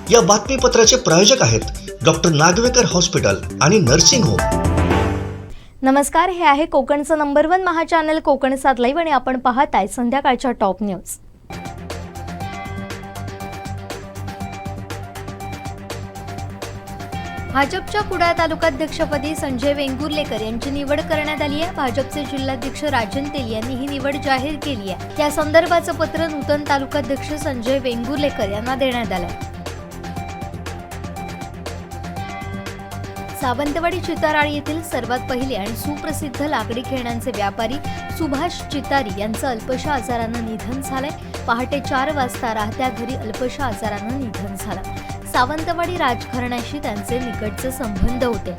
या बातमीपत्राचे प्रायोजक आहेत डॉक्टर नागवेकर हॉस्पिटल आणि नर्सिंग होम। नमस्कार, हे आहे कोकणचं नंबर 1 महा चॅनल कोकण 7 लाईव्ह आणि आपण पाहताय संध्याकाळच्या टॉप न्यूज। भाजपच्या कुडाळ तालुकाध्यक्षपदी संजय वेंगुर्लेकर यांची निवड करण्यात आली आहे। भाजपचे जिल्हाध्यक्ष राजन तेली यांनी ही निवड जाहीर केली आहे। त्या संदर्भाचं पत्र नूतन तालुकाध्यक्ष संजय वेंगुर्लेकर यांना देण्यात आलं आहे। सावंतवाडी चिताराळी येथील सर्वात पहिले आणि सुप्रसिद्ध लाकडी खेळण्यांचे व्यापारी सुभाष चितारी यांचं अल्पशा आजारानं निधन झालंय। पहाटे 4 वाजता राहत्या घरी अल्पशा आजारानं निधन झालं। सावंतवाडी राजघराण्याशी त्यांचे निकटचे संबंध होते।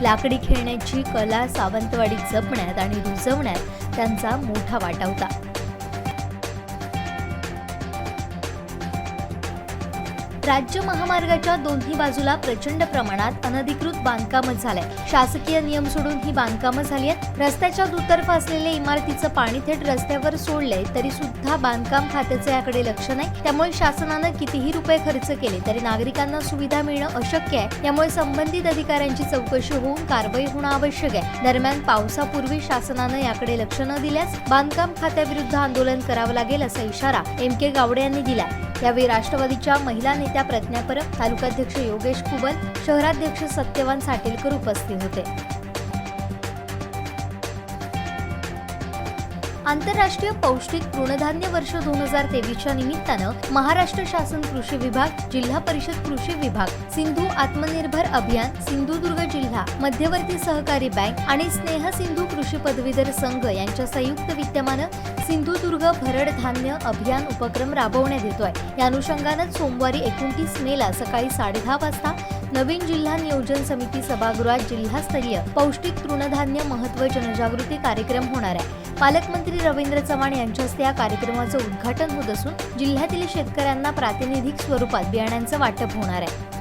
लाकडी खेळण्याची कला सावंतवाडीत जपण्यात आणि रुजवण्यात त्यांचा मोठा वाटा होता। राज्य महामार्गाच्या दोन्ही बाजूला प्रचंड प्रमाणात अनधिकृत बांधकामं झालंय। शासकीय नियम सोडून ही बांधकामं झाली आहेत। रस्त्याच्या दुतर्फा असलेल्या इमारतीचं पाणी थेट रस्त्यावर सोडलंय तरी सुद्धा बांधकाम खात्याचे याकडे लक्ष नाही। त्यामुळे शासनानं कितीही रुपये खर्च केले तरी नागरिकांना सुविधा मिळणं अशक्य आहे। त्यामुळे संबंधित अधिकाऱ्यांची चौकशी होऊन कारवाई होणं आवश्यक आहे। दरम्यान पावसापूर्वी शासनानं याकडे लक्ष न दिल्यास बांधकाम खात्याविरुद्ध आंदोलन करावं लागेल असा इशारा MK गावडे यांनी दिला। यावेळी राष्ट्रवादीच्या महिला नेत्या प्रज्ञा परब, तालुकाध्यक्ष योगेश कुबल, शहराध्यक्ष सत्यवान साटेलकर उपस्थित होते। आंतरराष्ट्रीय पौष्टिक तृणधान्य वर्ष 2023च्या निमित्तानं महाराष्ट्र शासन कृषी विभाग, जिल्हा परिषद कृषी विभाग, सिंधू आत्मनिर्भर अभियान, सिंधुदुर्ग जिल्हा, मध्यवर्ती सहकारी बँक आणि स्नेह सिंधू कृषी पदवीधर संघ यांच्या संयुक्त विद्यमानं सिंधुदुर्ग भरड धान्य अभियान उपक्रम राबवण्यात येतोय। या अनुषंगानं सोमवारी 29 मेला सकाळी 10:30 वाजता नवीन जिल्हा नियोजन समिती सभागृहात जिल्हास्तरीय पौष्टिक तृणधान्य महत्त्व जनजागृती कार्यक्रम होणार आहे। पालकमंत्री रवींद्र चव्हाण यांच्या हस्ते या कार्यक्रमाचं उद्घाटन होत असून जिल्ह्यातील शेतकऱ्यांना प्रातिनिधिक स्वरूपात बियाण्यांचं वाटप होणार आहे।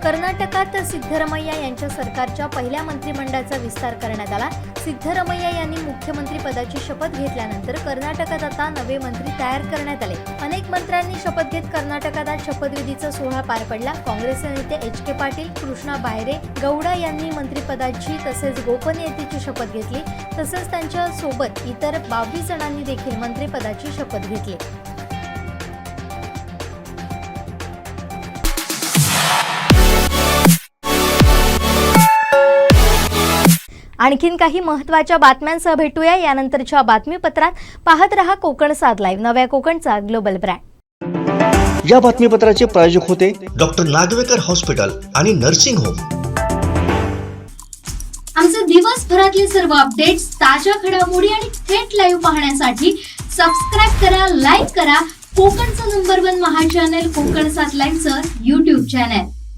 कर्नाटकात सिद्धरामय्या यांच्या सरकारच्या पहिल्या मंत्रिमंडळाचा विस्तार करण्यात आला। सिद्धरामय्या यांनी मुख्यमंत्री पदाची शपथ घेतल्यानंतर कर्नाटकात आता नवे मंत्री तयार करण्यात आले। अनेक मंत्र्यांनी शपथ घेत कर्नाटकात आज शपथविधीचा सोहळा पार पडला। काँग्रेसचे नेते HK पाटील, कृष्णा बायरे गौडा यांनी मंत्रिपदाची तसेच गोपनीयतेची शपथ घेतली। तसेच त्यांच्या सोबत इतर 22 जणांनी देखील मंत्रिपदाची शपथ घेतली। आणखीन काही महत्त्वाच्या बातम्यांसह भेटूया यानंतरच्या बातमीपत्रात। पाहत रहा कोकण 7 लाईव्ह, नव्या कोकणचा ग्लोबल ब्रँड। या बातमीपत्राचे प्रायोजक होते डॉक्टर नागवेकर हॉस्पिटल आणि नर्सिंग होम। आमचे दिवसभरातले सर्व अपडेट्स, ताज्या घडामोडी आणि थेट लाईव्ह पाहण्यासाठी सबस्क्राइब करा, लाईक करा कोकणचं नंबर 1 महा चॅनल कोकण 7 लाईव्हचं YouTube चॅनल।